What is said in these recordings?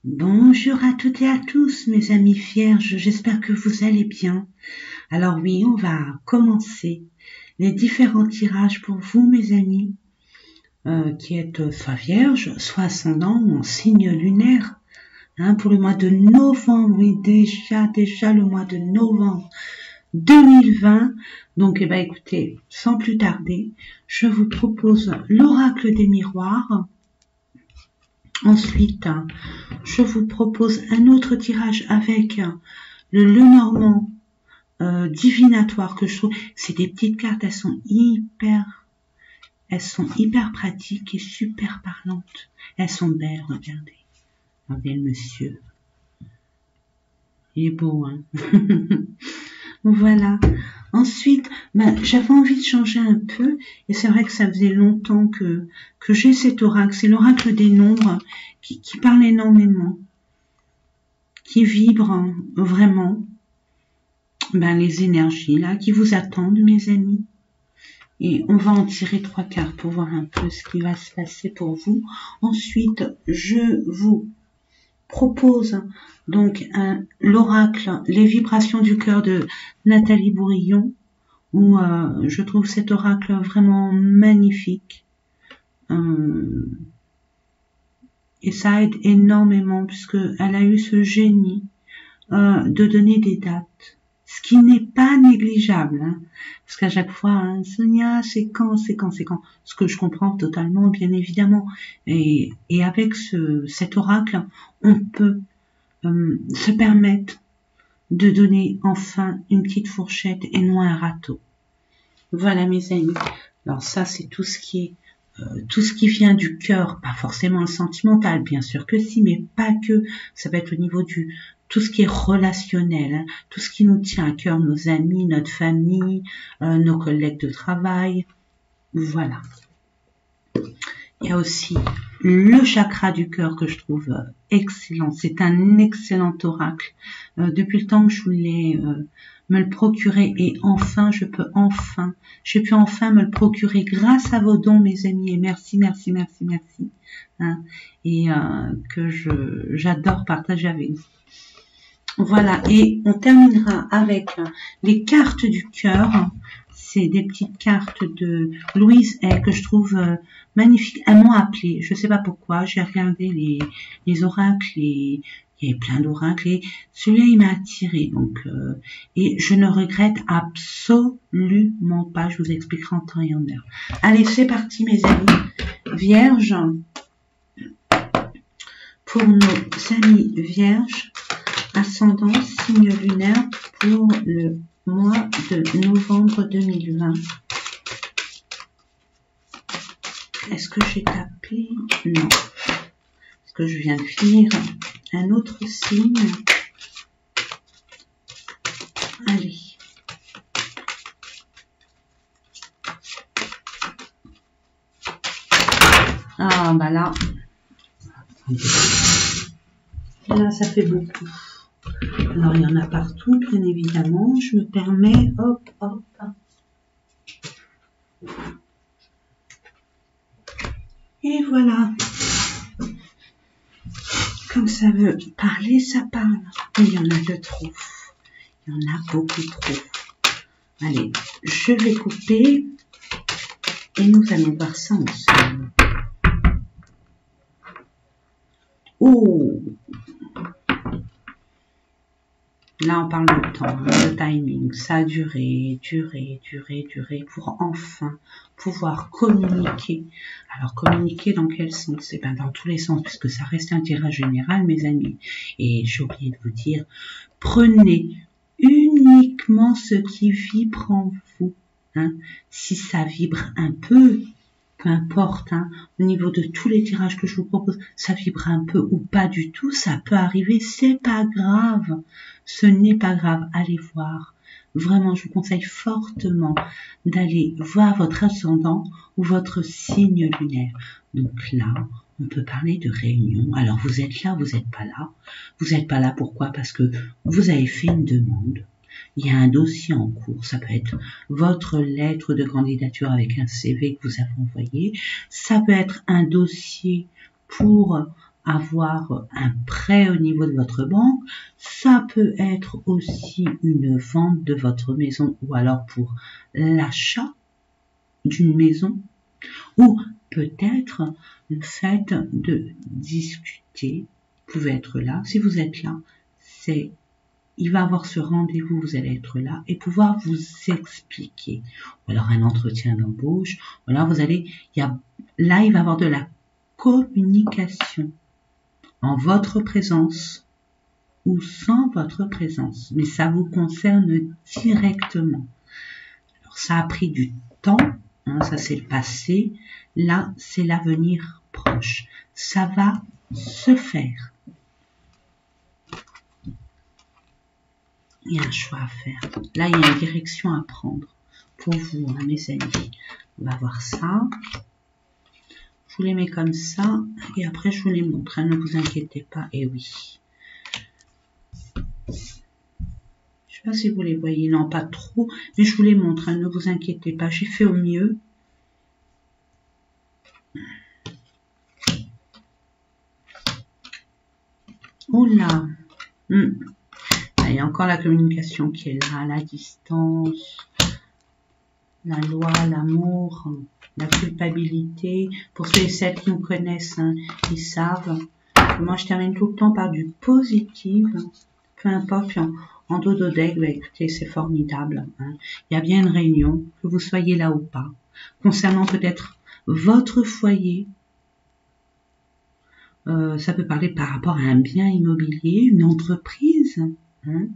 Bonjour à toutes et à tous, mes amis vierges, j'espère que vous allez bien. Alors oui, on va commencer les différents tirages pour vous, mes amis, qui êtes soit vierge, soit ascendant ou en signe lunaire, pour le mois de novembre, oui, déjà le mois de novembre 2020. Donc, écoutez, sans plus tarder, je vous propose l'oracle des miroirs. Ensuite, je vous propose un autre tirage avec le Lenormand divinatoire que je trouve. C'est des petites cartes, elles sont hyper pratiques et super parlantes. Elles sont belles, regardez. Regardez le monsieur. Il est beau, hein. Voilà. Ensuite, j'avais envie de changer un peu, et c'est vrai que ça faisait longtemps que j'ai cet oracle. C'est l'oracle des nombres qui parle énormément, qui vibre vraiment les énergies là qui vous attendent, mes amis. Et on va en tirer 3 cartes pour voir un peu ce qui va se passer pour vous. Ensuite, je vous propose donc l'oracle Les vibrations du cœur de Nathalie Bourillon, où je trouve cet oracle vraiment magnifique. Et ça aide énormément puisque elle a eu ce génie de donner des dates, ce qui n'est pas négligeable, parce qu'à chaque fois, Sonia, c'est quand, ce que je comprends totalement, bien évidemment, et avec cet oracle, on peut se permettre de donner enfin une petite fourchette et non un râteau. Voilà, mes amis. Alors ça, c'est tout ce qui vient du cœur, pas forcément le sentimental, bien sûr que si, mais pas que. Ça va être au niveau tout ce qui est relationnel, tout ce qui nous tient à cœur, nos amis, notre famille, nos collègues de travail. Voilà. Il y a aussi le chakra du cœur que je trouve excellent. C'est un excellent oracle. Depuis le temps que je voulais me le procurer et enfin, j'ai pu enfin me le procurer grâce à vos dons, mes amis. Et merci. Et que j'adore partager avec vous. Voilà, et on terminera avec les cartes du cœur. C'est des petites cartes de Louise Hay que je trouve magnifiques. Elles m'ont appelé, je ne sais pas pourquoi, j'ai regardé les oracles, il y avait plein d'oracles, et celui-là il m'a attiré, donc et je ne regrette absolument pas, je vous expliquerai en temps et en heure. Allez, c'est parti mes amis vierges, pour nos amis vierges, ascendant, signe lunaire pour le mois de novembre 2020. Est-ce que j'ai tapé? Non. Parce que je viens de finir un autre signe. Allez. Ah, là. Là, ça fait beaucoup. Alors, il y en a partout, bien évidemment. Je me permets, hop. Et voilà. Comme ça veut parler, ça parle. Mais il y en a de trop. Il y en a beaucoup trop. Allez, je vais couper. Et nous allons voir ça ensemble. Oh! Là, on parle de temps, de timing. Ça a duré pour enfin pouvoir communiquer. Alors, communiquer dans quel sens? Eh bien, dans tous les sens, puisque ça reste un tirage général, mes amis. Et j'ai oublié de vous dire, prenez uniquement ce qui vibre en vous. Si ça vibre un peu, peu importe, au niveau de tous les tirages que je vous propose, ça vibre un peu ou pas du tout, ça peut arriver, c'est pas grave, ce n'est pas grave, allez voir. Vraiment, je vous conseille fortement d'aller voir votre ascendant ou votre signe lunaire. Donc là, on peut parler de réunion. Alors vous êtes là, vous n'êtes pas là. Vous n'êtes pas là, pourquoi? Parce que vous avez fait une demande. Il y a un dossier en cours, ça peut être votre lettre de candidature avec un CV que vous avez envoyé, ça peut être un dossier pour avoir un prêt au niveau de votre banque, ça peut être aussi une vente de votre maison ou alors pour l'achat d'une maison, ou peut-être le fait de discuter. Vous pouvez être là, si vous êtes là, il va avoir ce rendez-vous, vous allez être là et pouvoir vous expliquer. Ou alors un entretien d'embauche, ou alors là il va y avoir de la communication en votre présence ou sans votre présence, mais ça vous concerne directement. Alors ça a pris du temps, hein, ça c'est le passé, là c'est l'avenir proche. Ça va se faire. Il y a un choix à faire. Là, il y a une direction à prendre pour vous, hein, mes amis. On va voir ça. Je vous les mets comme ça et après je vous les montre. Hein, ne vous inquiétez pas. Et oui. Je ne sais pas si vous les voyez. Non, pas trop. Mais je vous les montre. Hein, ne vous inquiétez pas. J'ai fait au mieux. Oh là. Il y a encore la communication qui est là, la distance, la loi, l'amour, la culpabilité. Pour ceux et celles qui me connaissent, hein, ils savent. Moi, je termine tout le temps par du positif. Peu importe, puis en dos de deck, bah, écoutez, c'est formidable. Hein. Il y a bien une réunion, que vous soyez là ou pas. Concernant peut-être votre foyer, ça peut parler par rapport à un bien immobilier, une entreprise, hein,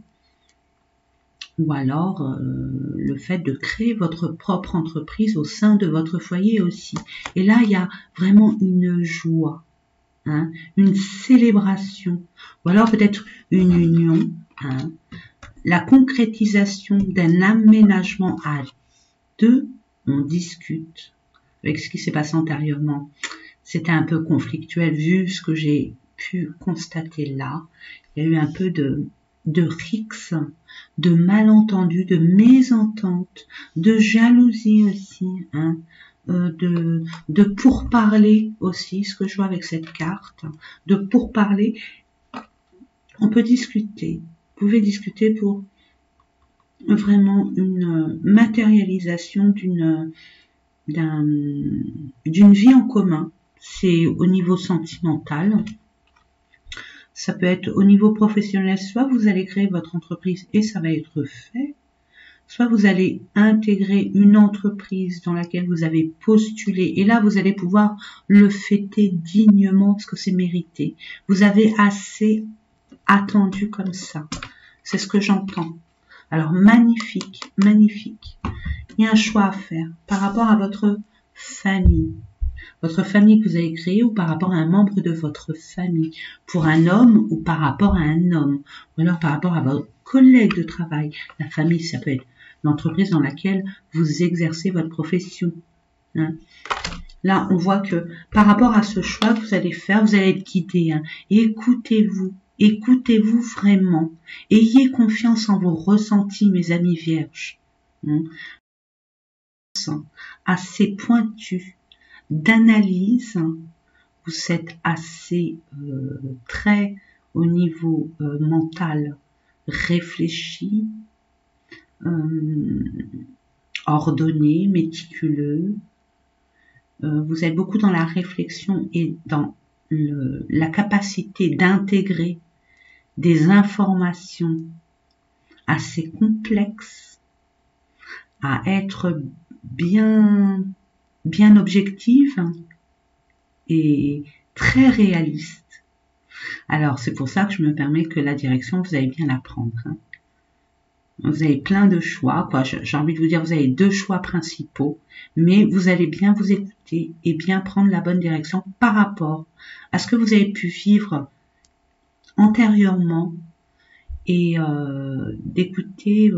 ou alors le fait de créer votre propre entreprise au sein de votre foyer aussi. Et là, il y a vraiment une joie, hein, une célébration, ou alors peut-être une union, hein, la concrétisation d'un aménagement à deux, on discute. Avec ce qui s'est passé antérieurement, c'était un peu conflictuel vu ce que j'ai pu constater là. Il y a eu un peu de rixes, de malentendus, de mésententes, de jalousie aussi, hein, de pourparler aussi, ce que je vois avec cette carte, de pourparler. On peut discuter, vous pouvez discuter pour vraiment une matérialisation d'une vie en commun. C'est au niveau sentimental. Ça peut être au niveau professionnel. Soit vous allez créer votre entreprise et ça va être fait. Soit vous allez intégrer une entreprise dans laquelle vous avez postulé. Et là, vous allez pouvoir le fêter dignement parce que c'est mérité. Vous avez assez attendu comme ça. C'est ce que j'entends. Alors, magnifique, magnifique. Il y a un choix à faire par rapport à votre famille. Votre famille que vous avez créée ou par rapport à un membre de votre famille. Pour un homme ou par rapport à un homme. Ou alors par rapport à vos collègues de travail. La famille, ça peut être l'entreprise dans laquelle vous exercez votre profession. Hein. Là, on voit que par rapport à ce choix que vous allez faire, vous allez être guidé. Hein. Écoutez-vous. Écoutez-vous vraiment. Ayez confiance en vos ressentis, mes amis vierges. Hein. Assez pointu d'analyse, vous êtes assez très au niveau mental réfléchi, ordonné, méticuleux. Vous êtes beaucoup dans la réflexion et dans la capacité d'intégrer des informations assez complexes, à être bien objective et très réaliste. Alors, c'est pour ça que je me permets que la direction, vous allez bien la prendre. Hein. Vous avez plein de choix, quoi. J'ai envie de vous dire, vous avez 2 choix principaux, mais vous allez bien vous écouter et bien prendre la bonne direction par rapport à ce que vous avez pu vivre antérieurement et d'écouter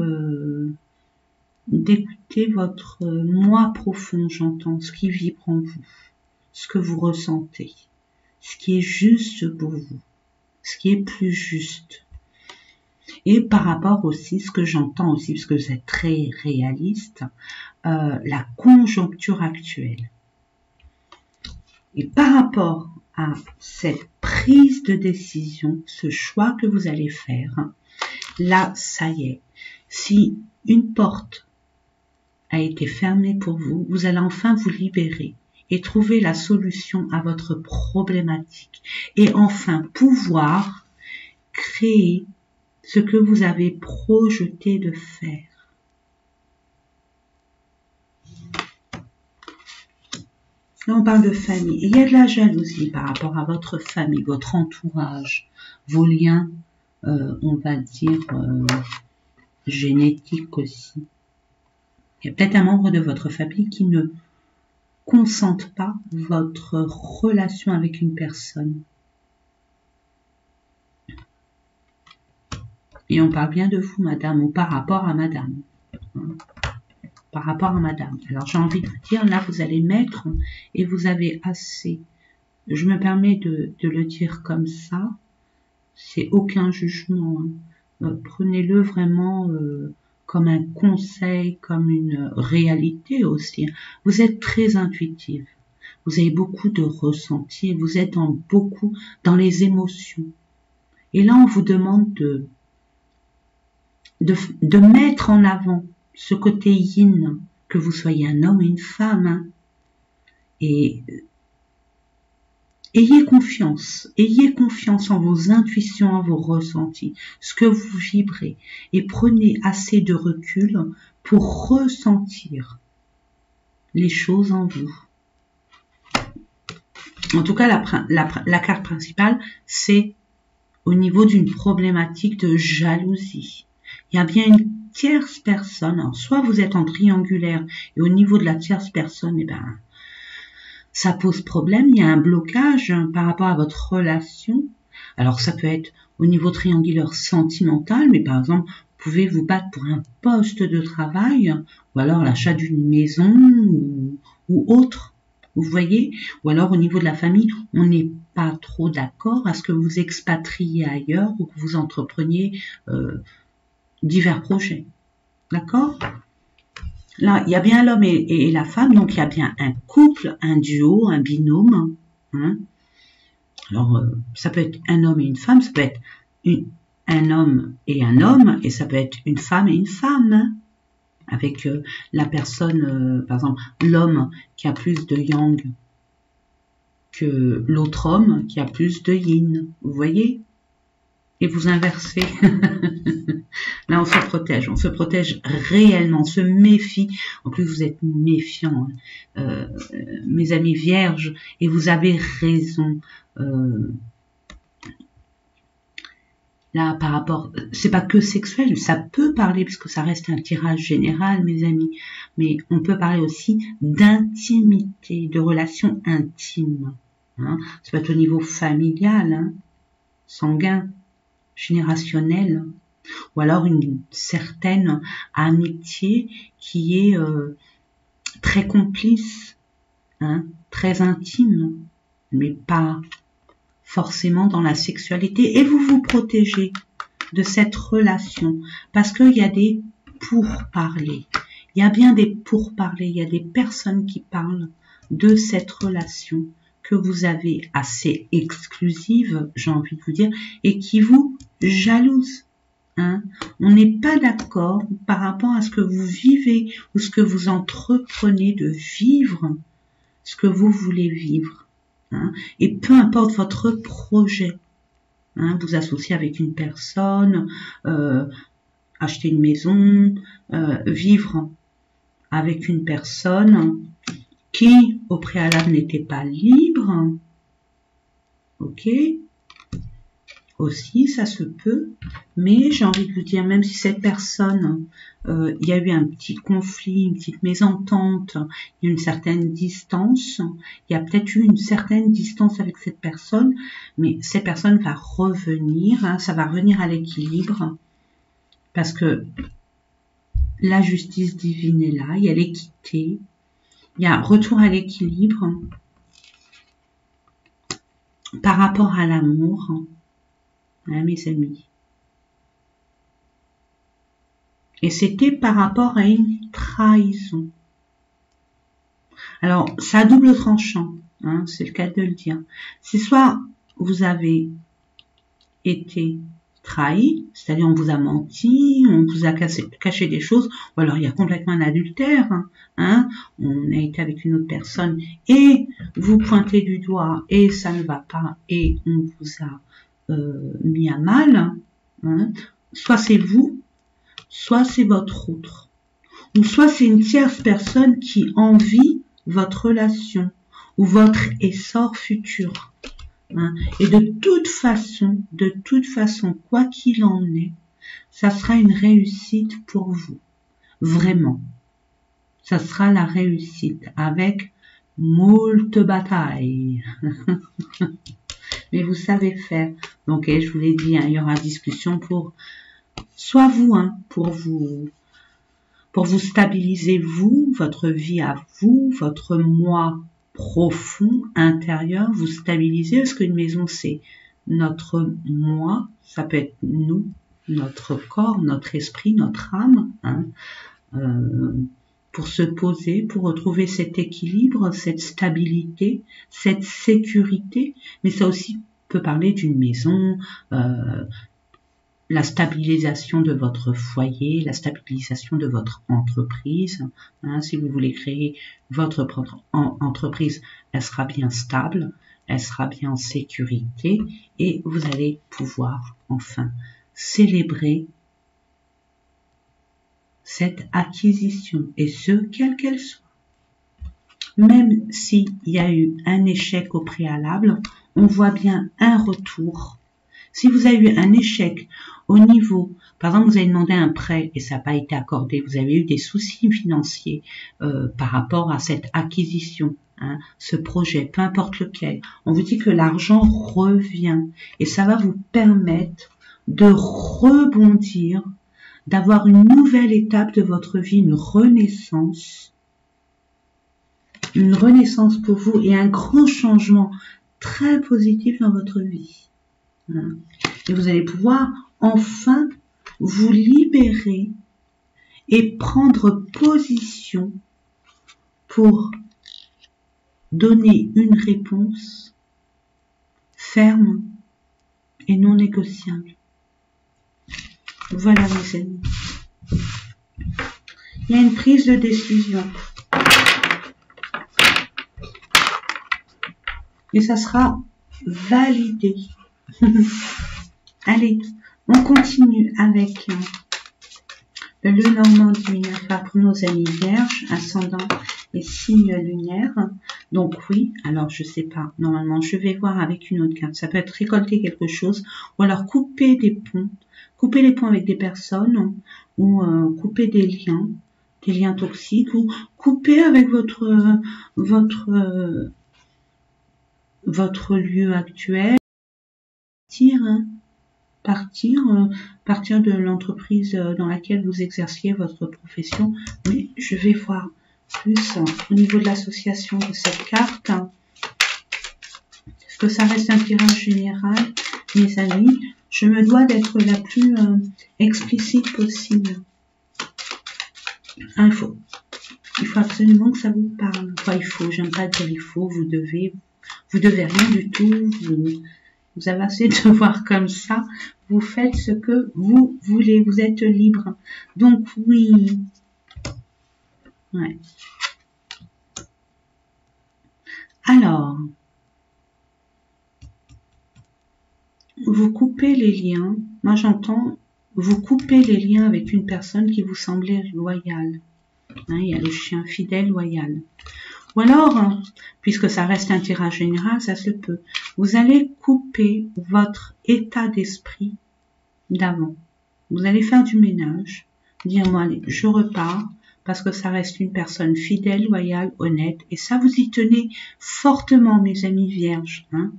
votre moi profond, j'entends, ce qui vibre en vous, ce que vous ressentez, ce qui est juste pour vous, ce qui est plus juste. Et par rapport aussi, ce que j'entends aussi, parce que vous êtes très réaliste, la conjoncture actuelle. Et par rapport à cette prise de décision, ce choix que vous allez faire, là, ça y est. Si une porte a été fermée pour vous, vous allez enfin vous libérer et trouver la solution à votre problématique et enfin pouvoir créer ce que vous avez projeté de faire. Là, on parle de famille. Il y a de la jalousie par rapport à votre famille, votre entourage, vos liens, on va dire, génétiques aussi. Il y a peut-être un membre de votre famille qui ne consente pas votre relation avec une personne. Et on parle bien de vous, madame, ou par rapport à madame. Par rapport à madame. Alors j'ai envie de vous dire, là vous allez mettre, et vous avez assez. Je me permets de le dire comme ça, c'est aucun jugement. Prenez-le vraiment comme un conseil, comme une réalité aussi. Vous êtes très intuitive, vous avez beaucoup de ressenti, vous êtes beaucoup dans les émotions. Et là on vous demande de mettre en avant ce côté yin, que vous soyez un homme ou une femme, hein. Et ayez confiance en vos intuitions, en vos ressentis, ce que vous vibrez, et prenez assez de recul pour ressentir les choses en vous. En tout cas, la carte principale, c'est au niveau d'une problématique de jalousie. Il y a bien une tierce personne, alors soit vous êtes en triangulaire et au niveau de la tierce personne, eh ben, ça pose problème, il y a un blocage par rapport à votre relation. Alors ça peut être au niveau triangulaire sentimental, mais par exemple, vous pouvez vous battre pour un poste de travail, ou alors l'achat d'une maison, ou autre, vous voyez, ou alors au niveau de la famille, on n'est pas trop d'accord à ce que vous expatriez ailleurs ou que vous entrepreniez divers projets. D'accord ? Là, il y a bien l'homme et la femme, donc il y a bien un couple, un duo, un binôme. Hein. Alors, ça peut être un homme et une femme, ça peut être un homme, et ça peut être une femme et une femme. Hein, avec la personne, par exemple, l'homme qui a plus de yang que l'autre homme qui a plus de yin. Vous voyez ? Et vous inversez. Là, on se protège réellement, on se méfie. En plus, vous êtes méfiants, mes amis vierges, et vous avez raison. Là, par rapport, c'est pas que sexuel, ça peut parler, puisque ça reste un tirage général, mes amis, mais on peut parler aussi d'intimité, de relations intimes. Hein. Ça peut être au niveau familial, hein, sanguin, générationnel, ou alors une certaine amitié qui est très complice, hein, très intime, mais pas forcément dans la sexualité, et vous vous protégez de cette relation, parce qu'il y a des pourparlers, il y a bien des pourparlers, il y a des personnes qui parlent de cette relation que vous avez assez exclusive, j'ai envie de vous dire, et qui vous jalouse. Hein. On n'est pas d'accord par rapport à ce que vous vivez ou ce que vous entreprenez de vivre, ce que vous voulez vivre. Hein. Et peu importe votre projet, hein, vous associez avec une personne, acheter une maison, vivre avec une personne qui au préalable n'était pas libre, ok, aussi ça se peut, mais j'ai envie de vous dire, même si cette personne, il y a eu un petit conflit, une petite mésentente, il y a une certaine distance, il y a peut-être eu une certaine distance avec cette personne, mais cette personne va revenir, hein, ça va revenir à l'équilibre, parce que la justice divine est là, il y a l'équité, il y a un retour à l'équilibre par rapport à l'amour, hein, mes amis. Et c'était par rapport à une trahison. Alors, ça a double tranchant. hein, c'est le cas de le dire. C'est soit vous avez été trahi, c'est-à-dire on vous a menti, on vous a caché des choses, ou alors il y a complètement un adultère, hein, on a été avec une autre personne et vous pointez du doigt et ça ne va pas et on vous a mis à mal, hein, soit c'est vous, soit c'est votre autre, ou soit c'est une tierce personne qui envie votre relation ou votre essor futur. Hein. Et de toute façon, quoi qu'il en est, ça sera une réussite pour vous. Vraiment. Ça sera la réussite avec moult batailles. Mais vous savez faire. Donc, je vous l'ai dit, hein, il y aura discussion pour soit vous, hein, pour vous stabiliser vous, votre vie à vous, votre moi profond, intérieur, vous stabiliser, parce qu'une maison, c'est notre moi, ça peut être nous, notre corps, notre esprit, notre âme, hein, pour se poser, pour retrouver cet équilibre, cette stabilité, cette sécurité, mais ça aussi peut parler d'une maison, la stabilisation de votre foyer, la stabilisation de votre entreprise. Hein, si vous voulez créer votre propre entreprise, elle sera bien stable, elle sera bien en sécurité et vous allez pouvoir enfin célébrer cette acquisition et ce, quelle qu'elle soit. Même s'il y a eu un échec au préalable, on voit bien un retour. Si vous avez eu un échec au niveau, par exemple, vous avez demandé un prêt et ça n'a pas été accordé, vous avez eu des soucis financiers par rapport à cette acquisition, hein, ce projet, peu importe lequel, on vous dit que l'argent revient et ça va vous permettre de rebondir, d'avoir une nouvelle étape de votre vie, une renaissance pour vous et un grand changement très positif dans votre vie. Et vous allez pouvoir enfin vous libérer et prendre position pour donner une réponse ferme et non négociable. Voilà mes amis. Il y a une prise de décision. Et ça sera validé. Allez, on continue avec le Lenormand du Minerva pour nos amis vierges, ascendant et signe lunaire. Donc oui, alors je sais pas, normalement je vais voir avec une autre carte. Ça peut être récolter quelque chose ou alors couper des ponts. Couper les ponts avec des personnes ou couper des liens toxiques ou couper avec votre lieu actuel. Partir de l'entreprise dans laquelle vous exerciez votre profession. Mais je vais voir plus au niveau de l'association de cette carte. Parce que ça reste un tirage général, mes amis. Je me dois d'être la plus explicite possible. Il faut absolument que ça vous parle. Enfin, j'aime pas dire il faut, vous devez rien du tout. Vous avez assez de voir comme ça. Vous faites ce que vous voulez. Vous êtes libre. Donc oui. Ouais. Alors, vous coupez les liens. Moi, j'entends, vous coupez les liens avec une personne qui vous semblait loyale. Hein, il y a le chien fidèle, loyal. Ou alors, puisque ça reste un tirage général, ça se peut. Vous allez couper votre état d'esprit d'avant. Vous allez faire du ménage. Dire, moi, allez, je repars. Parce que ça reste une personne fidèle, loyale, honnête. Et ça, vous y tenez fortement, mes amis vierges. Hein,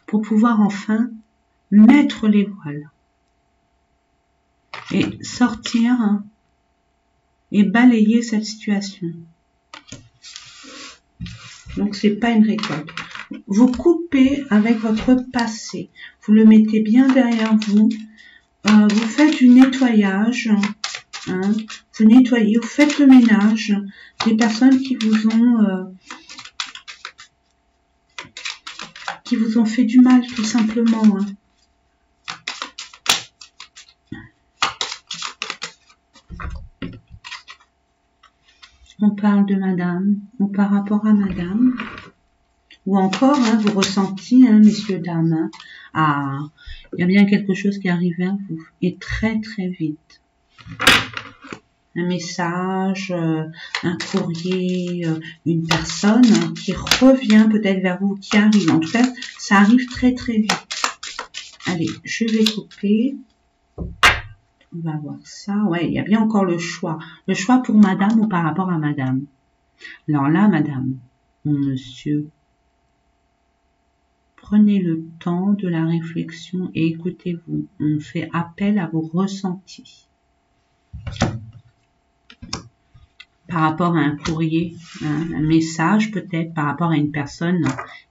pour pouvoir enfin mettre les voiles. Et sortir et balayer cette situation. Donc, c'est pas une récolte. Vous coupez avec votre passé. Vous le mettez bien derrière vous. Vous faites du nettoyage. Hein, vous nettoyez, vous faites le ménage des personnes qui vous ont qui vous ont fait du mal, tout simplement. Hein. On parle de madame, ou par rapport à madame, ou encore, hein, vous ressentez, hein, messieurs, dames, hein, ah, il y a bien quelque chose qui arrive vers vous, et très très vite. Un message, un courrier, une personne qui revient peut-être vers vous, qui arrive. En tout cas, ça arrive très très vite. Allez, je vais couper. On va voir ça. Ouais, il y a bien encore le choix. Le choix pour madame ou par rapport à madame. Alors là, madame, ou monsieur, prenez le temps de la réflexion et écoutez-vous. On fait appel à vos ressentis. Par rapport à un courrier, hein, un message peut-être, par rapport à une personne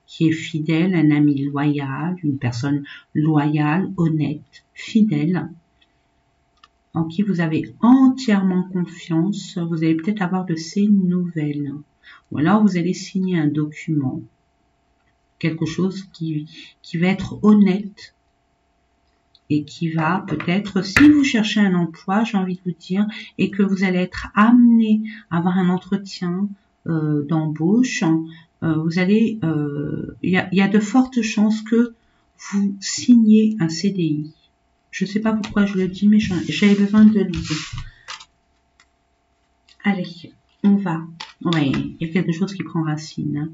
qui est fidèle, un ami loyal, une personne loyale, honnête, fidèle, en qui vous avez entièrement confiance, vous allez peut-être avoir de ces nouvelles. Ou alors vous allez signer un document, quelque chose qui va être honnête et qui va peut-être, si vous cherchez un emploi, j'ai envie de vous dire, et que vous allez être amené à avoir un entretien d'embauche, vous allez, il y a de fortes chances que vous signiez un CDI. Je ne sais pas pourquoi je le dis, mais j'avais besoin de le dire. Allez, on va. Ouais, il y a quelque chose qui prend racine. Hein.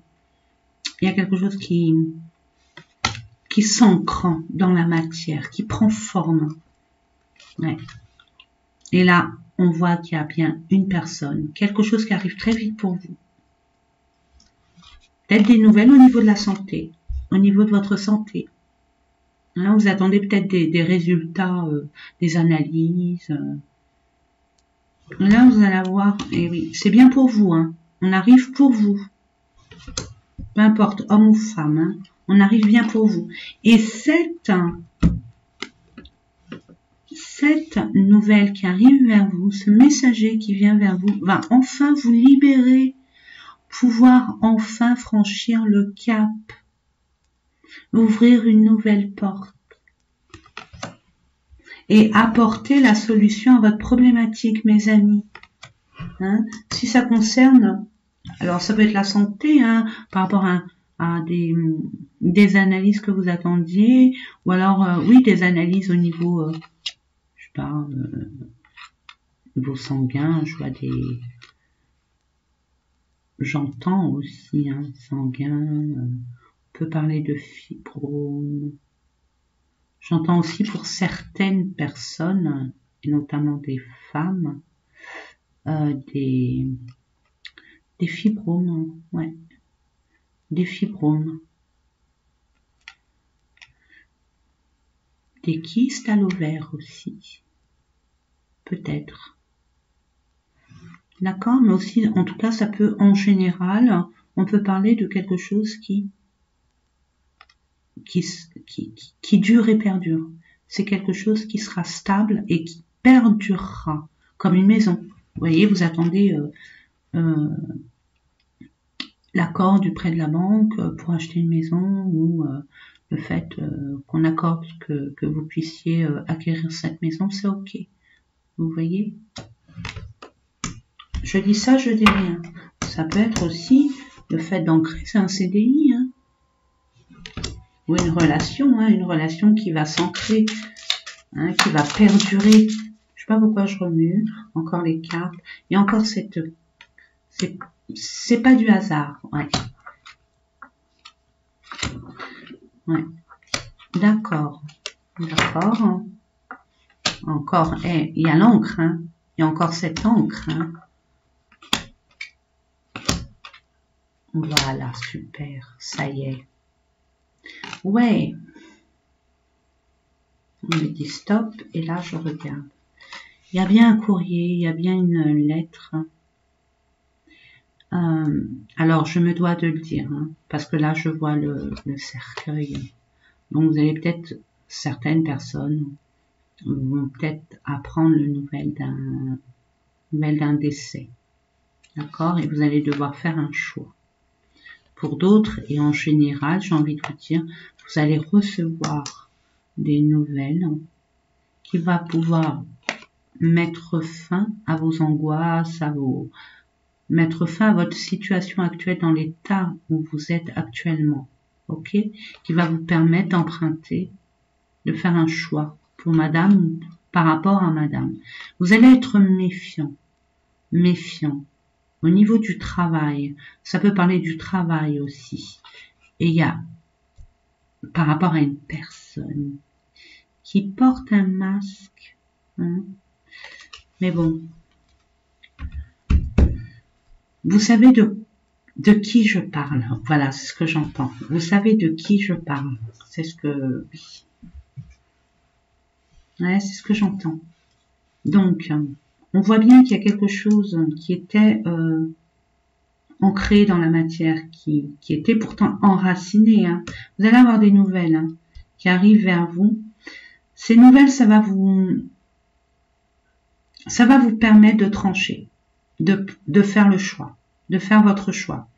Il y a quelque chose qui s'ancre dans la matière, qui prend forme. Ouais. Et là, on voit qu'il y a bien une personne, quelque chose qui arrive très vite pour vous. Peut-être des nouvelles au niveau de la santé, au niveau de votre santé. Hein, vous attendez peut-être des résultats, des analyses. Là, vous allez avoir, et oui, c'est bien pour vous. Hein. On arrive pour vous. Peu importe, homme ou femme. Hein. On arrive bien pour vous. Et cette nouvelle qui arrive vers vous, ce messager qui vient vers vous, va enfin vous libérer, pouvoir enfin franchir le cap, ouvrir une nouvelle porte et apporter la solution à votre problématique, mes amis. Hein, si ça concerne, alors ça peut être la santé, hein, par rapport à des analyses que vous attendiez, ou alors, oui, des analyses au niveau, je sais pas, niveau sanguin, je vois des... J'entends aussi, hein, sanguin, on peut parler de fibrome. J'entends aussi pour certaines personnes, et notamment des femmes, des fibromes, ouais, des fibromes. Des kystes à l'ovaire aussi, peut-être. D'accord, mais aussi, en tout cas, ça peut, en général, on peut parler de quelque chose qui dure et perdure. C'est quelque chose qui sera stable et qui perdurera, comme une maison. Vous voyez, vous attendez l'accord du prêt de la banque pour acheter une maison ou le fait qu'on accorde que vous puissiez acquérir cette maison, c'est ok. Vous voyez? Je dis ça, je dis rien. Ça peut être aussi le fait d'ancrer, c'est un CDI, hein, ou une relation qui va s'ancrer, hein, qui va perdurer. Je sais pas pourquoi je remue. Encore les cartes et encore c'est pas du hasard, ouais. Ouais. D'accord. Encore, il y a l'encre, hein. Il y a encore cette encre, hein. Voilà, super, ça y est. Ouais. On me dit stop, et là je regarde. Il y a bien un courrier, il y a bien une lettre. Alors je me dois de le dire, hein, parce que là je vois le cercueil. Donc vous allez peut-être, certaines personnes vont peut-être apprendre le nouvelle d'un décès. D'accord? Et vous allez devoir faire un choix. Pour d'autres, et en général, j'ai envie de vous dire, vous allez recevoir des nouvelles qui va pouvoir mettre fin à vos angoisses, mettre fin à votre situation actuelle dans l'état où vous êtes actuellement, ok? Qui va vous permettre d'emprunter, de faire un choix pour madame ou par rapport à madame. Vous allez être méfiant. Au niveau du travail, ça peut parler du travail aussi. Et il y a, par rapport à une personne qui porte un masque, hein, mais bon, vous savez de qui je parle. Voilà, c'est ce que j'entends. Vous savez de qui je parle. C'est ce que... Ouais, c'est ce que j'entends. Donc, on voit bien qu'il y a quelque chose qui était ancré dans la matière, qui était pourtant enraciné. Hein. Vous allez avoir des nouvelles qui arrivent vers vous. Ces nouvelles, ça va vous permettre de trancher, de faire le choix, de faire votre choix.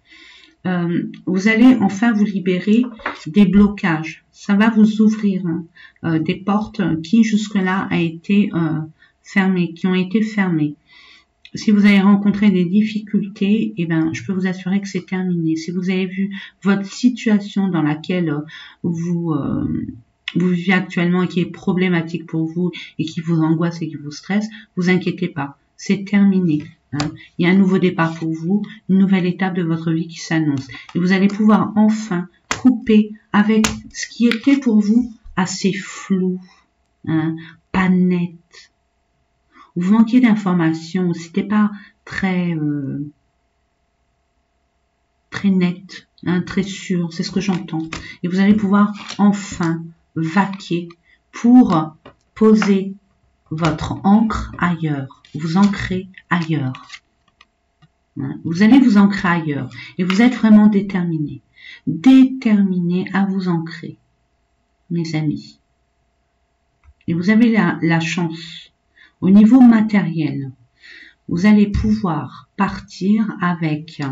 Vous allez enfin vous libérer des blocages. Ça va vous ouvrir des portes qui jusque-là a été fermées, qui ont été fermées. Si vous avez rencontré des difficultés, eh ben, je peux vous assurer que c'est terminé. Si vous avez vu votre situation dans laquelle vous vivez actuellement et qui est problématique pour vous et qui vous angoisse et qui vous stresse, vous inquiétez pas, c'est terminé. Hein. Il y a un nouveau départ pour vous, une nouvelle étape de votre vie qui s'annonce. Et vous allez pouvoir enfin couper avec ce qui était pour vous assez flou, hein, pas net. Vous manquiez d'informations, c'était pas très net, hein, très sûr, c'est ce que j'entends. Et vous allez pouvoir enfin vaquer pour poser votre encre ailleurs, vous ancrer ailleurs. Hein, vous allez vous ancrer ailleurs et vous êtes vraiment déterminé à vous ancrer, mes amis. Et vous avez la chance. Au niveau matériel, vous allez pouvoir partir avec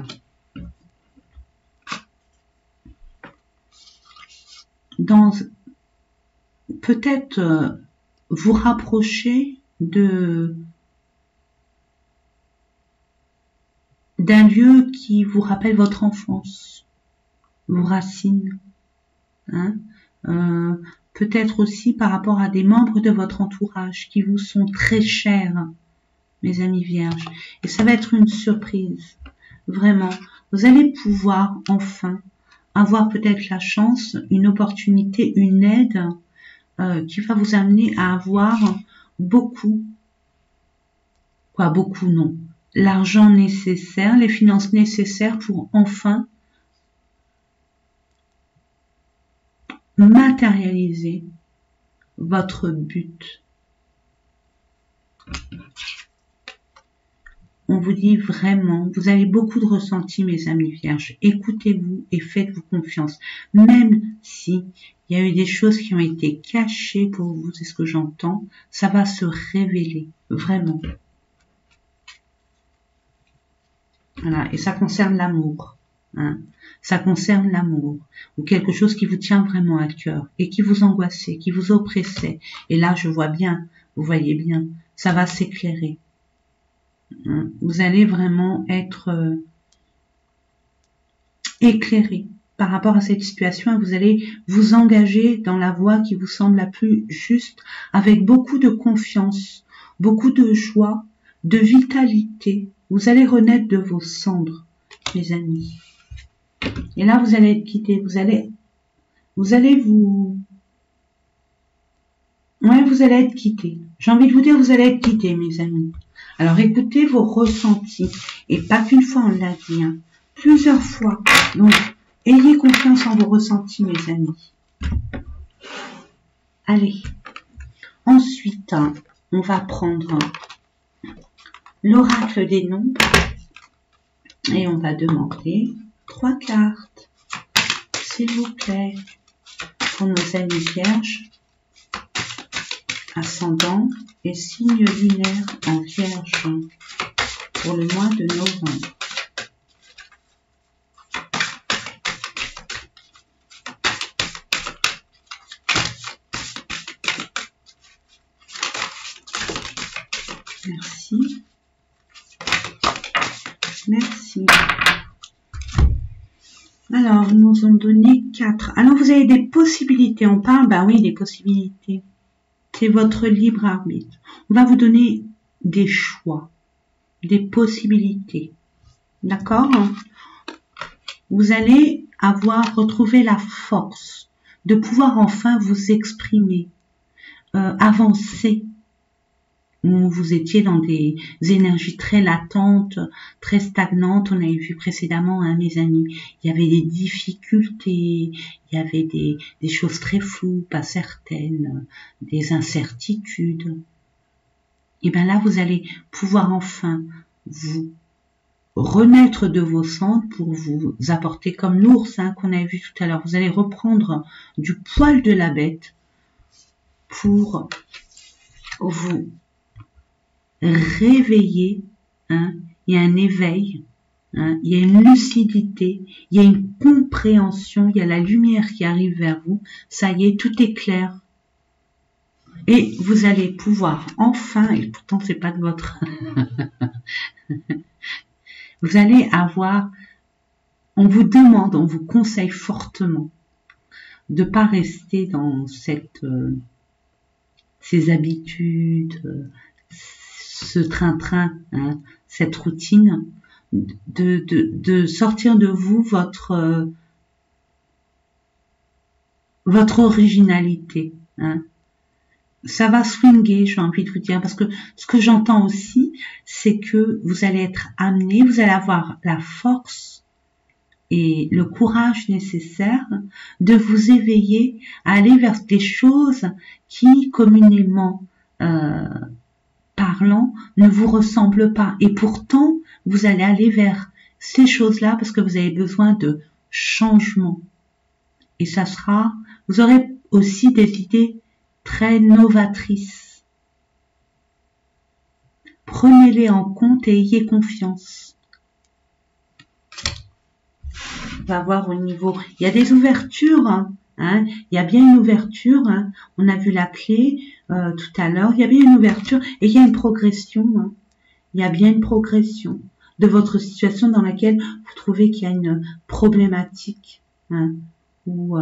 peut-être vous rapprocher d'un lieu qui vous rappelle votre enfance, vos racines, hein, peut-être aussi par rapport à des membres de votre entourage qui vous sont très chers, mes amis vierges. Et ça va être une surprise, vraiment. Vous allez pouvoir enfin avoir peut-être la chance, une opportunité, une aide qui va vous amener à avoir beaucoup non, l'argent nécessaire, les finances nécessaires pour enfin matérialiser votre but. On vous dit vraiment, vous avez beaucoup de ressentis, mes amis vierges. Écoutez-vous et faites-vous confiance. Même si il y a eu des choses qui ont été cachées pour vous, c'est ce que j'entends, ça va se révéler, vraiment. Voilà, et ça concerne l'amour. Hein. Ça concerne l'amour, ou quelque chose qui vous tient vraiment à cœur, et qui vous angoissait, qui vous oppressait. Et là, je vois bien, vous voyez bien, ça va s'éclairer. Hein. Vous allez vraiment être éclairé par rapport à cette situation, et vous allez vous engager dans la voie qui vous semble la plus juste, avec beaucoup de confiance, beaucoup de joie, de vitalité. Vous allez renaître de vos cendres, mes amis. Et là, vous allez être quitté. Vous allez être quitté. J'ai envie de vous dire, vous allez être quitté, mes amis. Alors, écoutez vos ressentis. Et pas qu'une fois, on l'a dit, hein, plusieurs fois. Donc, ayez confiance en vos ressentis, mes amis. Allez. Ensuite, hein, on va prendre l'oracle des nombres. Et on va demander 3 cartes, s'il vous plaît, pour nos amis vierges, ascendant et signe lunaire en vierge pour le mois de novembre. Merci. Merci. Alors, ils nous ont donné 4. Alors, vous avez des possibilités. On parle, bah oui, des possibilités. C'est votre libre arbitre. On va vous donner des choix, des possibilités. D'accord? Vous allez retrouver la force de pouvoir enfin vous exprimer, avancer. Vous étiez dans des énergies très latentes, très stagnantes. On avait vu précédemment, hein, mes amis, il y avait des difficultés, il y avait des choses très floues, pas certaines, des incertitudes. Et bien là, vous allez pouvoir enfin vous remettre de vos cendres pour vous apporter comme l'ours, hein, qu'on a vu tout à l'heure. Vous allez reprendre du poil de la bête pour vous réveiller, hein, il y a un éveil, hein, il y a une lucidité, il y a une compréhension, il y a la lumière qui arrive vers vous, ça y est, tout est clair. Et vous allez pouvoir enfin, et pourtant c'est pas de votre... vous allez avoir, on vous demande, on vous conseille fortement de pas rester dans ces habitudes, ce train-train, hein, cette routine, de sortir de vous votre originalité. Hein. Ça va swinguer, j'ai envie de vous dire, parce que ce que j'entends aussi, c'est que vous allez être amené, vous allez avoir la force et le courage nécessaire de vous éveiller à aller vers des choses qui, communément parlant, ne vous ressemblent pas. Et pourtant, vous allez aller vers ces choses-là parce que vous avez besoin de changement. Et ça sera, vous aurez aussi des idées très novatrices. Prenez-les en compte et ayez confiance. On va voir au niveau, il y a des ouvertures, hein, il y a bien une ouverture, hein, on a vu la clé tout à l'heure, il y a bien une ouverture et il y a une progression, hein, il y a bien une progression de votre situation dans laquelle vous trouvez qu'il y a une problématique, hein, où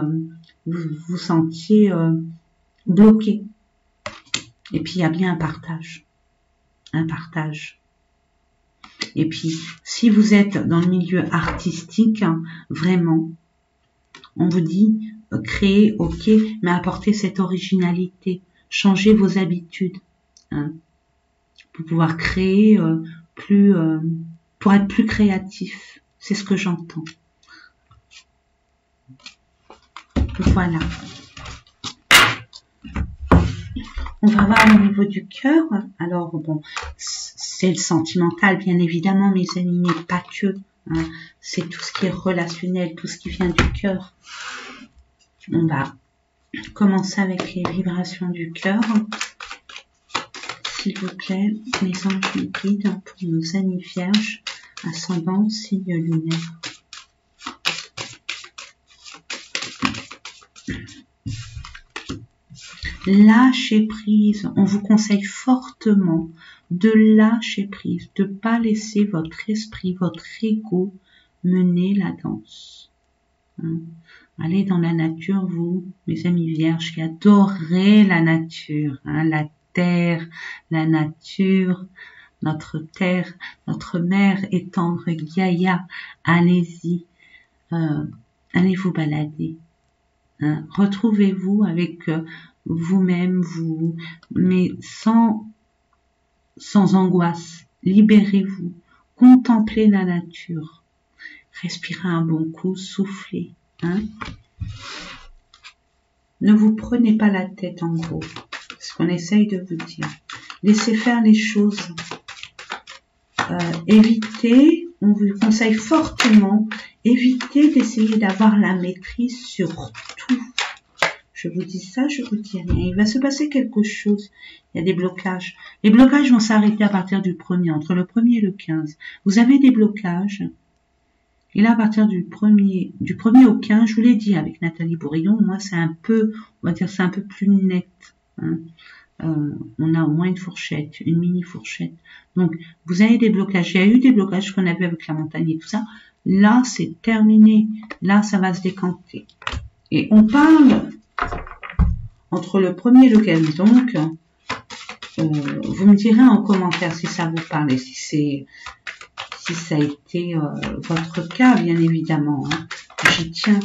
vous vous sentiez bloqué. Et puis il y a bien un partage. Un partage. Et puis, si vous êtes dans le milieu artistique, hein, vraiment, on vous dit, créer, ok, mais apportez cette originalité, changez vos habitudes, hein, pour pouvoir créer pour être plus créatif. C'est ce que j'entends. Voilà. On va voir au niveau du cœur. Alors, bon, c'est le sentimental, bien évidemment, mes amis, mais pas que. Hein. C'est tout ce qui est relationnel, tout ce qui vient du cœur. On va commencer avec les vibrations du cœur. S'il vous plaît, mes anges me guident pour nos amis vierges, ascendant, signe lunaire. Lâchez prise. On vous conseille fortement de lâcher prise, de ne pas laisser votre esprit, votre ego mener la danse. Hein. Allez dans la nature, vous, mes amis vierges, qui adorez la nature, hein, la terre, la nature, notre terre, notre mère est tendre, Gaïa. Allez-y, allez vous balader. Hein. Retrouvez-vous avec vous-même, mais sans angoisse. Libérez-vous, contemplez la nature, respirez un bon coup, soufflez. Hein. Ne vous prenez pas la tête en gros, ce qu'on essaye de vous dire. Laissez faire les choses. Évitez, on vous conseille fortement, évitez d'essayer d'avoir la maîtrise sur tout. Je vous dis ça, je vous dis rien. Il va se passer quelque chose. Il y a des blocages. Les blocages vont s'arrêter à partir du 1er, entre le 1er et le 15. Vous avez des blocages. Et là, à partir du 1er au 15, je vous l'ai dit avec Nathalie Bourillon, moi c'est un peu, on va dire c'est un peu plus net. Hein. on a au moins une fourchette, une mini fourchette. Donc, vous avez des blocages. Il y a eu des blocages qu'on a vu avec la montagne et tout ça. Là, c'est terminé. Là, ça va se décanter. Et on parle entre le 1er et le 15. Donc, vous me direz en commentaire si ça vous parle et si ça a été votre cas, bien évidemment. Hein. J'y tiens.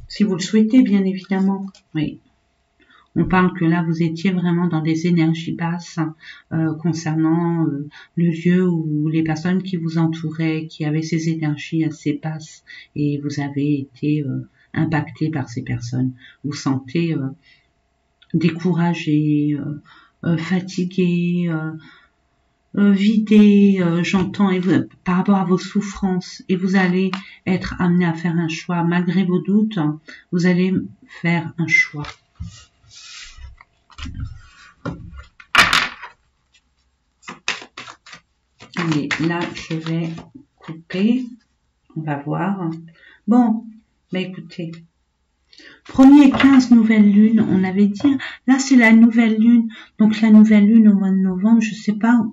Si vous le souhaitez, bien évidemment. Oui. On parle que là, vous étiez vraiment dans des énergies basses concernant le lieu ou les personnes qui vous entouraient, qui avaient ces énergies assez basses et vous avez été impacté par ces personnes. Vous sentez découragé, fatigué, vidé, j'entends, par rapport à vos souffrances, et vous allez être amené à faire un choix. Malgré vos doutes, vous allez faire un choix. Allez, là, je vais couper. On va voir. Bon, bah écoutez. 1er et 15 nouvelle lune, on avait dit. Là, c'est la nouvelle lune. Donc, la nouvelle lune au mois de novembre, je sais pas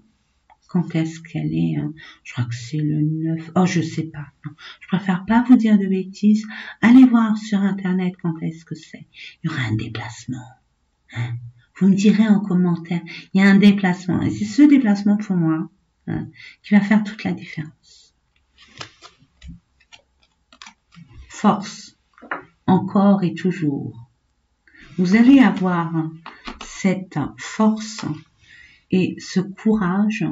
quand est-ce qu'elle est. Hein. Je crois que c'est le 9. Oh, je sais pas. Non. Je préfère pas vous dire de bêtises. Allez voir sur Internet quand est-ce que c'est. Il y aura un déplacement. Hein. Vous me direz en commentaire, il y a un déplacement. Et c'est ce déplacement pour moi qui va faire toute la différence. Force, encore et toujours. Vous allez avoir cette force et ce courage.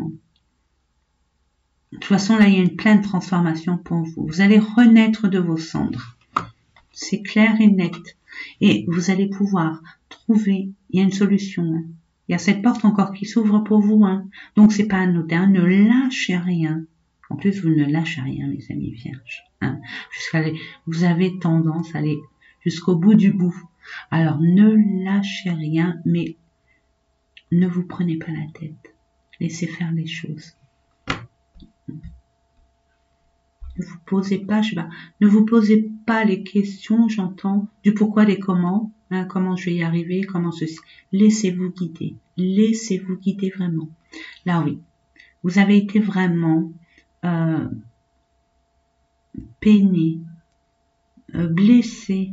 De toute façon, là, il y a une pleine transformation pour vous. Vous allez renaître de vos cendres. C'est clair et net. Et vous allez pouvoir trouver, il y a une solution. Hein. Il y a cette porte encore qui s'ouvre pour vous. Hein. Donc, c'est pas anodin. Ne lâchez rien. En plus, vous ne lâchez rien, mes amis vierges. Hein. Vous avez tendance à aller jusqu'au bout du bout. Alors, ne lâchez rien, mais ne vous prenez pas la tête. Laissez faire les choses. Ne vous posez pas, ne vous posez pas les questions, j'entends, du pourquoi, des comment, hein, comment je vais y arriver, comment ceci. Laissez-vous guider vraiment. Là, oui, vous avez été vraiment peiné, blessé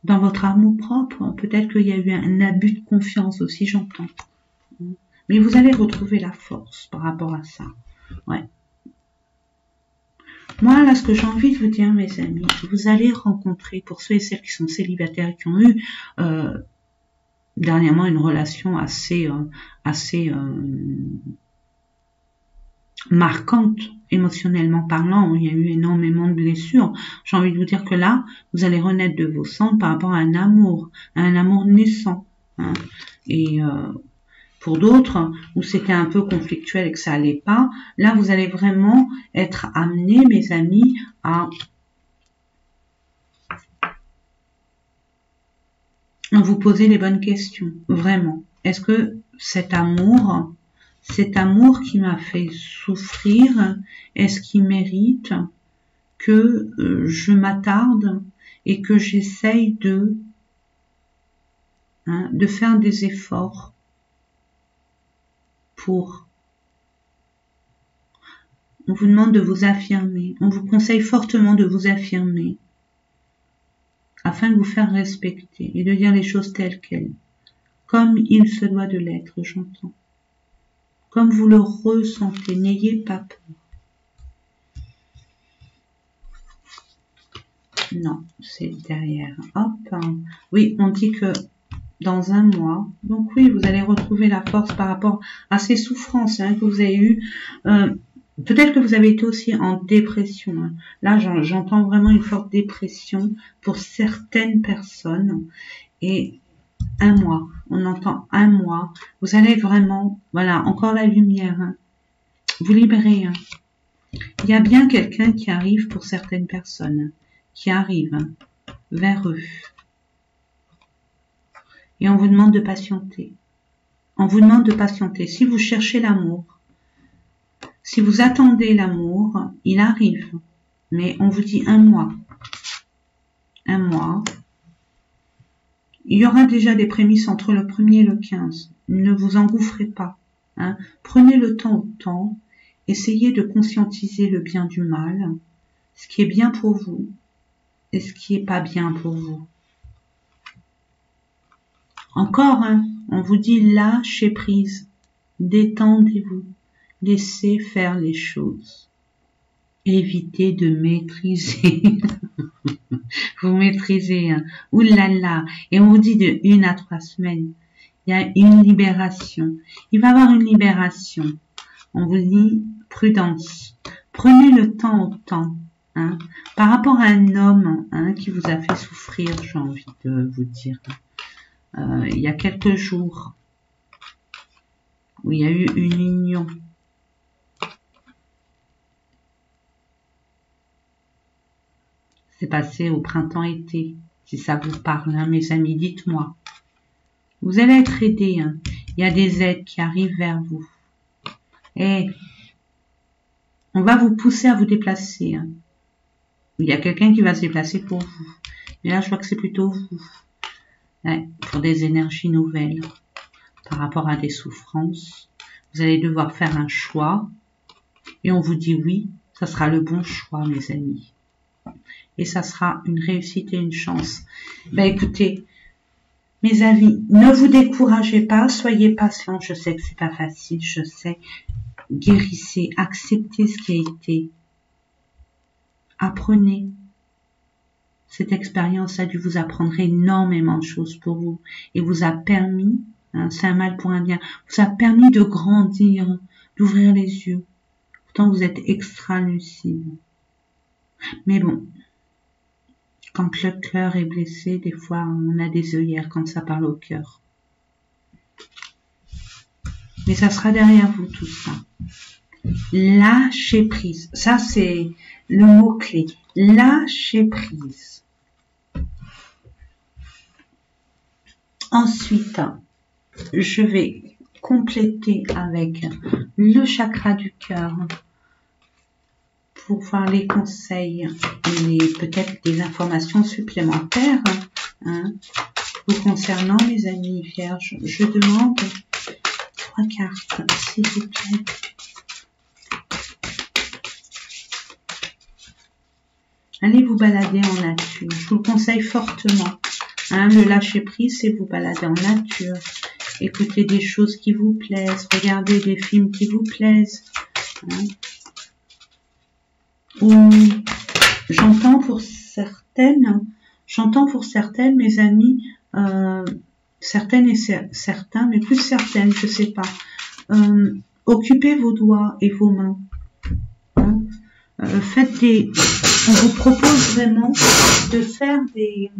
dans votre amour propre. Peut-être qu'il y a eu un abus de confiance aussi, j'entends. Mais vous allez retrouver la force par rapport à ça. Ouais. Moi, là, ce que j'ai envie de vous dire, mes amis, vous allez rencontrer, pour ceux et celles qui sont célibataires et qui ont eu dernièrement une relation assez marquante, émotionnellement parlant, où il y a eu énormément de blessures. J'ai envie de vous dire que là, vous allez renaître de vos cendres par rapport à un amour naissant. Hein. Et pour d'autres, où c'était un peu conflictuel et que ça allait pas, là, vous allez vraiment être amenés, mes amis, à vous poser les bonnes questions. Vraiment. Est-ce que cet amour qui m'a fait souffrir, est-ce qu'il mérite que je m'attarde et que j'essaye de faire des efforts pour. On vous demande de vous affirmer. On vous conseille fortement de vous affirmer afin de vous faire respecter et de dire les choses telles quelles. Comme il se doit de l'être, j'entends. Comme vous le ressentez, n'ayez pas peur. Non, c'est derrière. Hop. Oui, on dit que dans un mois, donc oui, vous allez retrouver la force par rapport à ces souffrances que vous avez eues. Peut-être que vous avez été aussi en dépression. Hein. Là, j'entends vraiment une forte dépression pour certaines personnes. Et un mois, on entend un mois. Vous allez vraiment, voilà, encore la lumière. Hein. Vous libérez. Hein. Il y a bien quelqu'un qui arrive pour certaines personnes, qui arrive vers eux. Et on vous demande de patienter. On vous demande de patienter. Si vous cherchez l'amour, si vous attendez l'amour, il arrive. Mais on vous dit un mois. Un mois. Il y aura déjà des prémices entre le 1er et le 15. Ne vous engouffrez pas. Hein. Prenez le temps au temps. Essayez de conscientiser le bien du mal, ce qui est bien pour vous et ce qui est pas bien pour vous. Encore, hein, on vous dit lâchez prise, détendez-vous, laissez faire les choses. Évitez de maîtriser. Vous maîtrisez, hein. Ouh là là. Et on vous dit de 1 à 3 semaines. Il y a une libération. Il va y avoir une libération. On vous dit prudence. Prenez le temps au temps. Hein. Par rapport à un homme hein, qui vous a fait souffrir, j'ai envie de vous dire. Il y a quelques jours où il y a eu une union. C'est passé au printemps-été. Si ça vous parle, hein, mes amis, dites-moi. Vous allez être aidés. Hein. Il y a des aides qui arrivent vers vous. Et on va vous pousser à vous déplacer. Hein. Il y a quelqu'un qui va se déplacer pour vous. Mais là, je vois que c'est plutôt vous. Ouais, pour des énergies nouvelles. Par rapport à des souffrances. Vous allez devoir faire un choix. Et on vous dit oui, ça sera le bon choix, mes amis. Et ça sera une réussite et une chance. Ben écoutez, mes amis, ne vous découragez pas, soyez patients. Je sais que c'est pas facile, je sais. Guérissez, acceptez ce qui a été. Apprenez. Cette expérience a dû vous apprendre énormément de choses pour vous et vous a permis, hein, c'est un mal pour un bien, vous a permis de grandir, d'ouvrir les yeux. Pourtant vous êtes extra lucide. Mais bon, quand le cœur est blessé, des fois on a des œillères quand ça parle au cœur. Mais ça sera derrière vous tout ça. Lâcher prise. Ça c'est le mot-clé. Lâcher prise. Ensuite, je vais compléter avec le chakra du cœur pour voir les conseils et peut-être des informations supplémentaires hein, vous concernant mes amis vierges. Je demande 3 cartes, s'il vous plaît. Allez vous balader en nature. Je vous le conseille fortement. Hein, le lâcher prise, c'est vous balader en nature. Écoutez des choses qui vous plaisent. Regardez des films qui vous plaisent. Hein. Ou j'entends pour certaines, mes amis, certaines et certains, mais plus certaines, je sais pas. Occupez vos doigts et vos mains. Hein. Faites des. On vous propose vraiment de faire des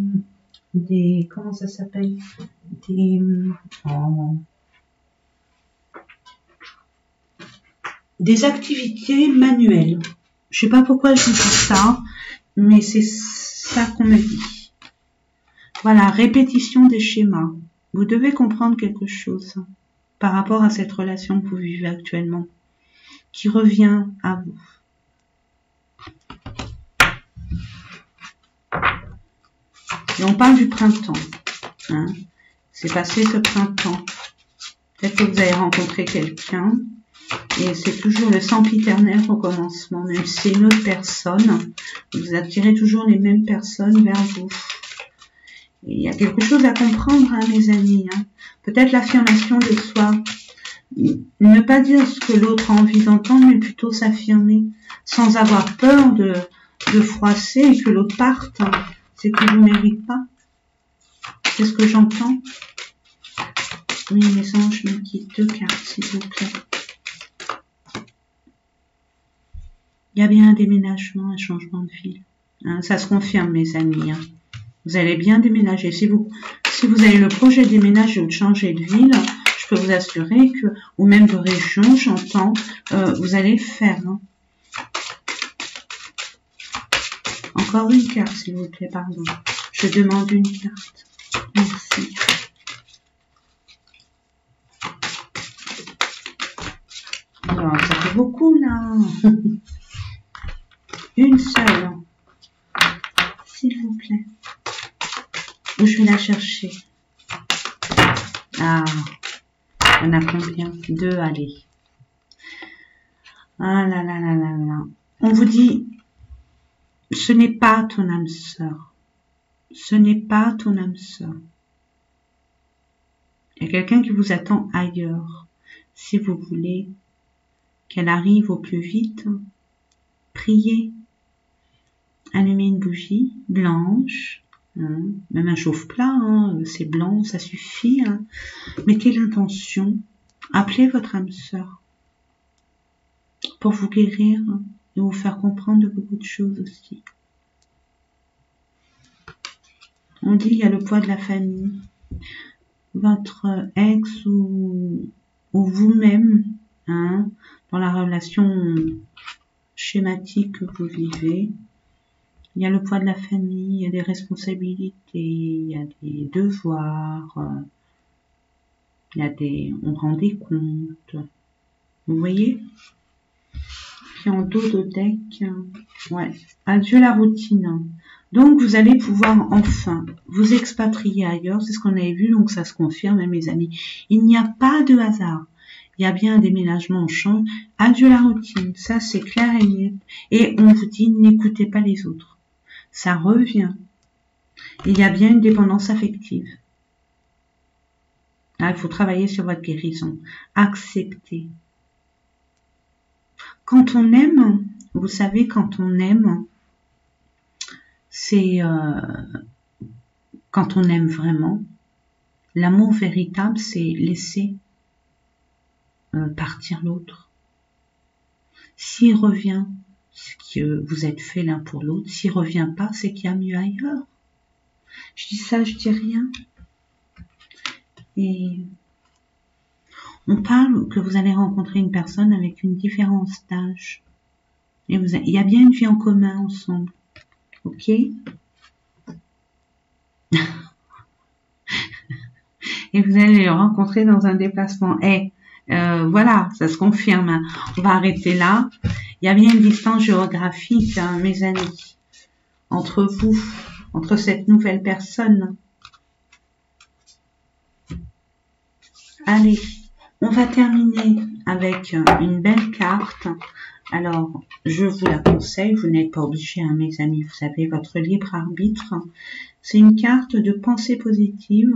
comment ça s'appelle, des activités manuelles. Je sais pas pourquoi je dis ça, mais c'est ça qu'on me dit. Voilà, répétition des schémas. Vous devez comprendre quelque chose par rapport à cette relation que vous vivez actuellement, qui revient à vous. Et on parle du printemps. Hein. C'est passé ce printemps. Peut-être que vous avez rencontré quelqu'un. Et c'est toujours le sempiternel recommencement. Même si c'est une autre personne, vous attirez toujours les mêmes personnes vers vous. Et il y a quelque chose à comprendre, hein, mes amis. Hein. Peut-être l'affirmation de soi. Ne pas dire ce que l'autre a envie d'entendre, mais plutôt s'affirmer. Sans avoir peur de froisser et que l'autre parte. C'est qu'il ne vous mérite pas. C'est ce que j'entends. Oui, mes anges me quittent 2 cartes, s'il vous plaît. Il y a bien un déménagement, un changement de ville. Hein, ça se confirme, mes amis. Hein. Vous allez bien déménager. Si vous avez le projet de déménager ou de changer de ville, je peux vous assurer que, ou même de région, j'entends, vous allez le faire. Hein. Encore une carte, s'il vous plaît, pardon. Je demande une carte. Merci. Alors, ça fait beaucoup, là. Une seule. S'il vous plaît. Je vais la chercher. Ah, on a combien? 2, allez. Ah là là là là là. On vous dit, ce n'est pas ton âme sœur. Ce n'est pas ton âme sœur. Il y a quelqu'un qui vous attend ailleurs. Si vous voulez qu'elle arrive au plus vite, priez. Allumez une bougie blanche, hein, même un chauffe-plat, hein, c'est blanc, ça suffit. Hein. Mettez l'intention, appelez votre âme sœur pour vous guérir et vous faire comprendre de beaucoup de choses aussi. On dit qu'il y a le poids de la famille. Votre ex ou vous-même, hein, dans la relation schématique que vous vivez, il y a le poids de la famille, il y a des responsabilités, il y a des devoirs, il y a des, on rend des comptes. Vous voyez? Puis en dos de deck, ouais, adieu la routine. Donc vous allez pouvoir enfin vous expatrier ailleurs, c'est ce qu'on avait vu, donc ça se confirme, mes amis. Il n'y a pas de hasard. Il y a bien un déménagement, on change. Adieu la routine, ça c'est clair et net. Et on vous dit, n'écoutez pas les autres. Ça revient. Il y a bien une dépendance affective. Là, il faut travailler sur votre guérison. Accepter. Quand on aime, vous savez, quand on aime, c'est quand on aime vraiment. L'amour véritable, c'est laisser partir l'autre. S'il revient, ce que vous êtes fait l'un pour l'autre, s'il revient pas, c'est qu'il y a mieux ailleurs. Je dis ça, je dis rien. Et on parle que vous allez rencontrer une personne avec une différence d'âge. Et il y a bien une vie en commun ensemble. Ok? Et vous allez le rencontrer dans un déplacement. Et voilà, ça se confirme. Hein. On va arrêter là. Il y a bien une distance géographique, hein, mes amis, entre vous, entre cette nouvelle personne. Allez, on va terminer avec une belle carte. Alors, je vous la conseille, vous n'êtes pas obligés, hein, mes amis, vous avez votre libre arbitre. C'est une carte de pensée positive.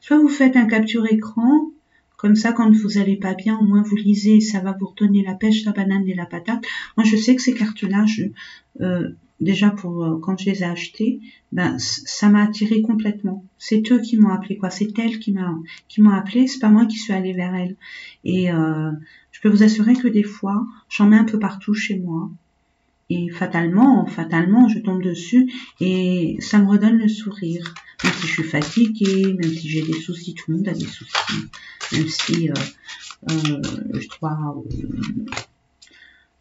Soit vous faites un capture écran, comme ça, quand vous allez pas bien, au moins vous lisez, ça va vous redonner la pêche, la banane et la patate. Moi, je sais que ces cartes-là, déjà quand je les ai achetées, ben ça m'a attiré complètement. C'est eux qui m'ont appelé, quoi. C'est elle qui m'a appelé. C'est pas moi qui suis allée vers elle. Et je peux vous assurer que des fois, j'en mets un peu partout chez moi. Et fatalement, je tombe dessus et ça me redonne le sourire. Même si je suis fatiguée, même si j'ai des soucis, tout le monde a des soucis. Même si je dois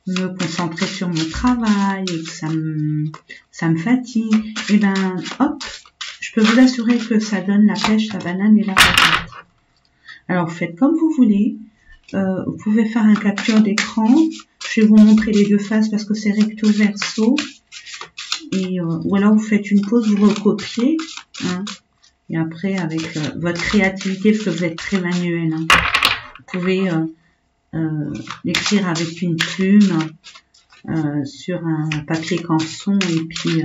me concentrer sur mon travail et que ça me fatigue, et ben hop, je peux vous assurer que ça donne la pêche, la banane et la patate. Alors vous faites comme vous voulez. Vous pouvez faire un capture d'écran. Je vais vous montrer les deux faces parce que c'est recto verso. Et ou alors vous faites une pause, vous recopiez. Hein, et après, avec votre créativité, parce que vous êtes très manuel, hein, vous pouvez l'écrire avec une plume sur un papier canson et puis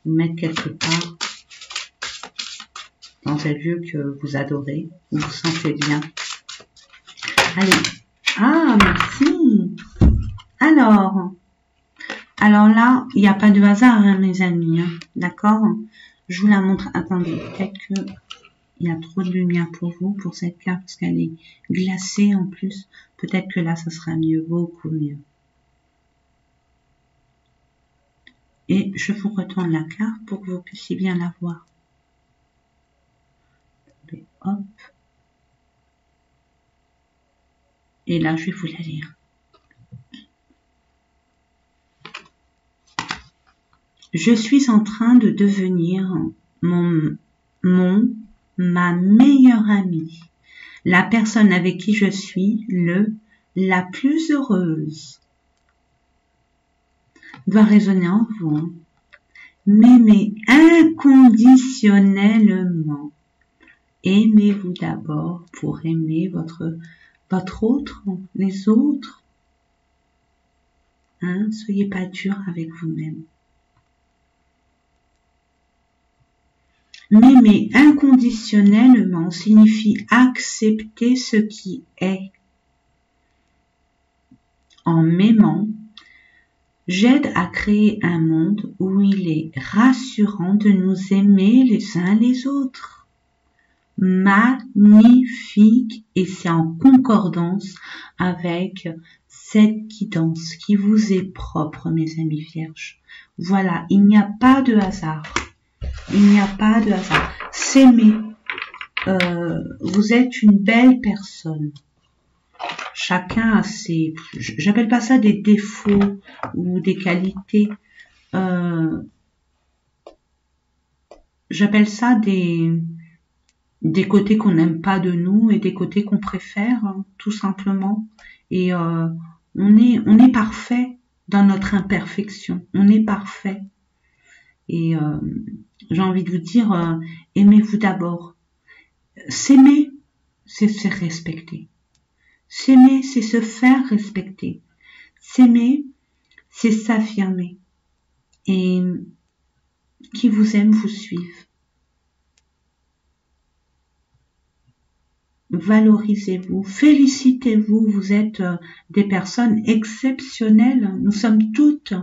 vous mettre quelque part dans un lieu que vous adorez, où vous vous sentez bien. Allez. Ah, merci. Alors là, il n'y a pas de hasard, hein, mes amis. Hein, d'accord? Je vous la montre. Attendez, peut-être que il y a trop de lumière pour vous, pour cette carte, parce qu'elle est glacée en plus. Peut-être que là, ça sera mieux, beaucoup mieux. Et je vous retourne la carte pour que vous puissiez bien la voir. Et hop. Et là, je vais vous la lire. Je suis en train de devenir ma meilleure amie, la personne avec qui je suis la plus heureuse. Doit résonner en vous. Hein. M'aimer inconditionnellement Aimez-vous d'abord pour aimer votre autre, les autres. Hein, soyez pas dur avec vous-même. M'aimer inconditionnellement signifie accepter ce qui est. En m'aimant, j'aide à créer un monde où il est rassurant de nous aimer les uns les autres. Magnifique, et c'est en concordance avec cette guidance qui vous est propre, mes amis vierges. Voilà, il n'y a pas de hasard. Il n'y a pas de hasard. S'aimer. Vous êtes une belle personne. Chacun a ses... J'appelle pas ça des défauts ou des qualités. J'appelle ça des côtés qu'on n'aime pas de nous et des côtés qu'on préfère, hein, tout simplement. Et on est parfait dans notre imperfection. On est parfait. Et j'ai envie de vous dire, aimez-vous d'abord. S'aimer, c'est se respecter. S'aimer, c'est se faire respecter. S'aimer, c'est s'affirmer. Et qui vous aime vous suive. Valorisez-vous, félicitez-vous, vous êtes des personnes exceptionnelles. Nous sommes toutes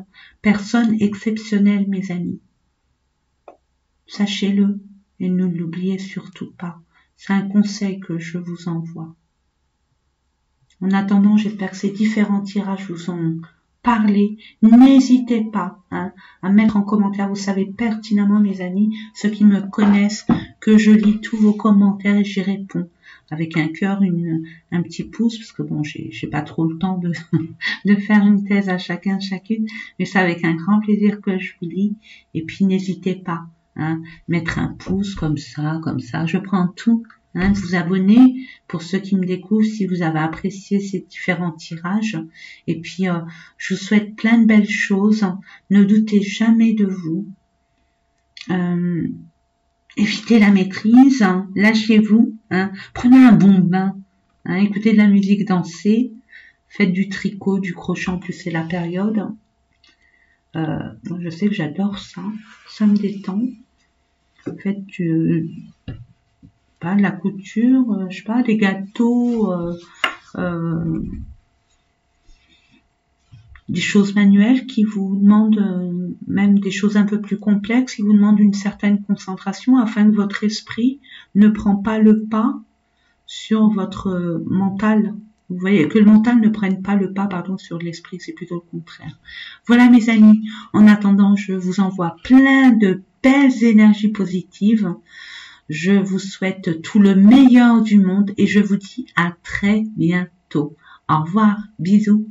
personnes exceptionnelles, mes amis. Sachez-le et ne l'oubliez surtout pas. C'est un conseil que je vous envoie. En attendant, j'espère que ces différents tirages vous ont parlé. N'hésitez pas à mettre en commentaire. Vous savez pertinemment, mes amis, ceux qui me connaissent, que je lis tous vos commentaires et j'y réponds. Avec un cœur, un petit pouce, parce que bon, j'ai pas trop le temps de faire une thèse à chacune, mais c'est avec un grand plaisir que je vous lis. Et puis n'hésitez pas, mettre un pouce comme ça, je prends tout. Vous abonner pour ceux qui me découvrent si vous avez apprécié ces différents tirages. Et puis, je vous souhaite plein de belles choses. Ne doutez jamais de vous. Évitez la maîtrise. Lâchez-vous. Prenez un bon bain. Écoutez de la musique, dansez. Faites du tricot, du crochet, en plus c'est la période. Je sais que j'adore ça. Ça me détend. Faites de la couture, je sais pas, des gâteaux, des choses manuelles qui vous demandent, même des choses un peu plus complexes, qui vous demandent une certaine concentration afin que votre esprit ne prend pas le pas sur votre mental. Vous voyez, que le mental ne prenne pas le pas, sur l'esprit, c'est plutôt le contraire. Voilà, mes amis. En attendant, je vous envoie plein de belles énergies positives. Je vous souhaite tout le meilleur du monde et je vous dis à très bientôt. Au revoir, bisous.